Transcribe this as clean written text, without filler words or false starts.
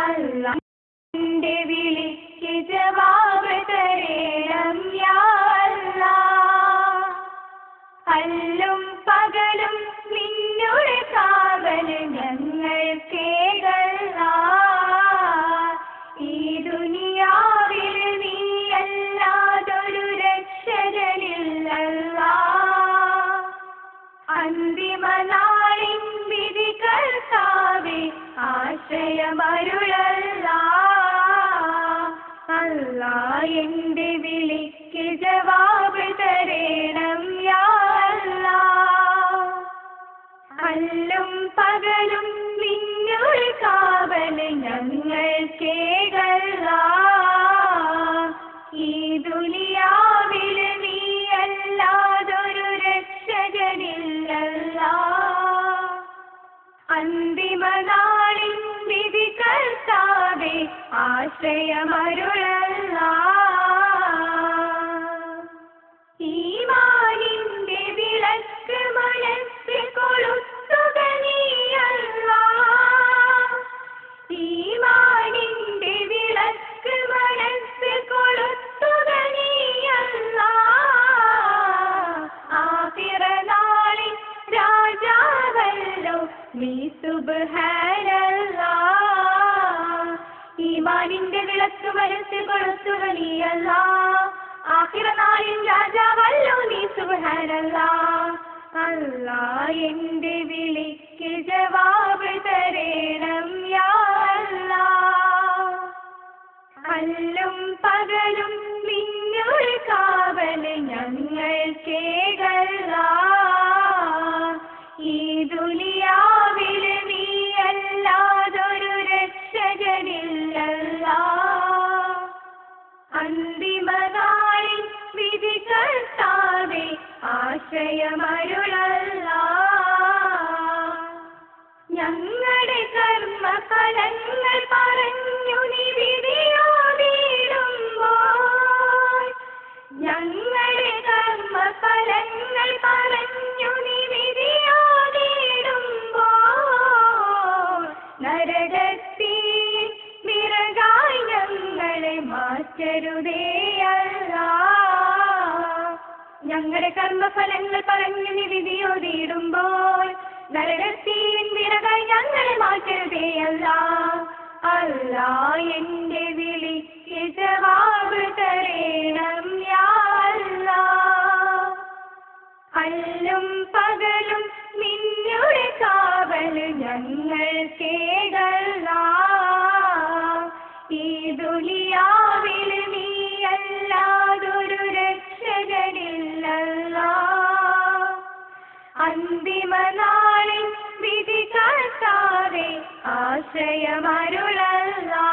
അല്ലാഹുവിന്റെ വിളിക്ക് ജവാബ് തരേണം യാ അല്ലാഹ്. അല്ലും പകലും നിന്നുടെ കാവല് ഞങ്ങൾക്കേകല്ലാ. ഈ ദുനിയാവിൽ നീയല്ലാതൊരു രക്ഷകനില്ലല്ലാ. അന്തിമ നാളിൻ വിധി കർത്താവേ ആശ്രയമരുളല്ലാ. അല്ലാഹ് എന്റെ വിളിക്ക് ജവാബ് തരേണം യാ അല്ലാഹ്. അല്ലും പകലും നിന്നുടെ കാവല് ഞങ്ങൾക്കേകല്ലാ. ഈ ദുനിയാവിൽ നീയല്ലാതൊരു രക്ഷകനില്ലല്ലാ. അന്തിമ നാളിൻ വിധി കർത്താവേ ആശ്രയമരുളല്ലാ. ഈമാനിന്റെ വിളക്ക് മനസ്സിൽ കൊളുത്തുക നീയല്ലാഹ്. ഈമാനിന്റെ വിളക്ക് മനസ്സിൽ കൊളുത്തുക നീയല്ലാഹ്. ആഖിറ നാളിൻ രാജാവല്ലോ നീ സുബ്ഹാനല്ലാഹ്. ഈമാനിന്റെ വിളക്ക് മനസ്സിൽ കൊളുത്തുക നീയല്ലാഹ്. ആഖിറ നാളിൻ രാജാവല്ലോ നീ സുബ്ഹാനല്ലാഹ്. അല്ലാഹ് എന്റെ വിളിക്ക് ജവാബ് തരേണം യാ അല്ലാഹ്. അല്ലും പകലും നിന്നുടെ കാവല് ഞങ്ങൾക്കേകല്ലാ. ഈ ദുനിയാവിൽ നീയല്ലാതൊരു രക്ഷകനില്ലല്ലാ. അന്തിമ നാളിൻ വിധി കർത്താവേ ആശ്രയമരുളല്ലാ. ഞങ്ങളുടെ കർമ്മഫലങ്ങൾ പറഞ്ഞു നീ വിധിയോടിടുമ്പോൾ. ഞങ്ങളുടെ കർമ്മഫലങ്ങൾ പറഞ്ഞു നീ വിധിയോടിടുമ്പോൾ. നരകത്തിൽ വിറകായി ഞങ്ങളെ മാറ്റരുതേ അല്ലാഹ്. ഞങ്ങളുടെ കർമ്മഫലങ്ങൾ പറഞ്ഞു നീ വിധിയോടിടുമ്പോൾ. നരകത്തിൽ വിറകായി ഞങ്ങളെ മാറ്റരുതേ അല്ലാഹ്. അല്ലാഹ് എന്റെ വിളിക്ക് ജവാബ് തരേണം യാ അല്ലാഹ്. അല്ലും പകലും നിന്നുടെ കാവല് ഞങ്ങൾക്കേകല്ലാ. ഈ ദുനിയാവിൽ നീയല്ലാതൊരു രക്ഷകനില്ലല്ലാ. അന്തിമ നാളിൻ വിധി കർത്താവേ ആശ്രയമരുളല്ലാ.